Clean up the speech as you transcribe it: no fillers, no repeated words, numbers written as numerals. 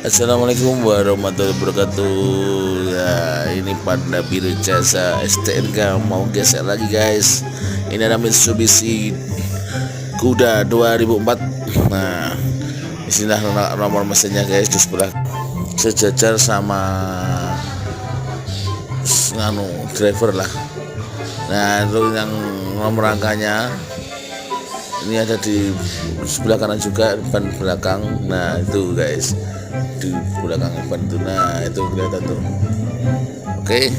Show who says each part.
Speaker 1: Assalamualaikum warahmatullahi wabarakatuh. Ya, ini Panda Biru Jasa STNK mau gesek lagi guys. Ini ada Mitsubishi Kuda 2004. Nah, disinilah nomor mesinnya guys, di sebelah sejajar sama driver lah. Nah, itu yang nomor angkanya ini ada di sebelah kanan juga, ban belakang. Nah itu guys, di belakang ban itu, nah itu kelihatan tuh. Oke.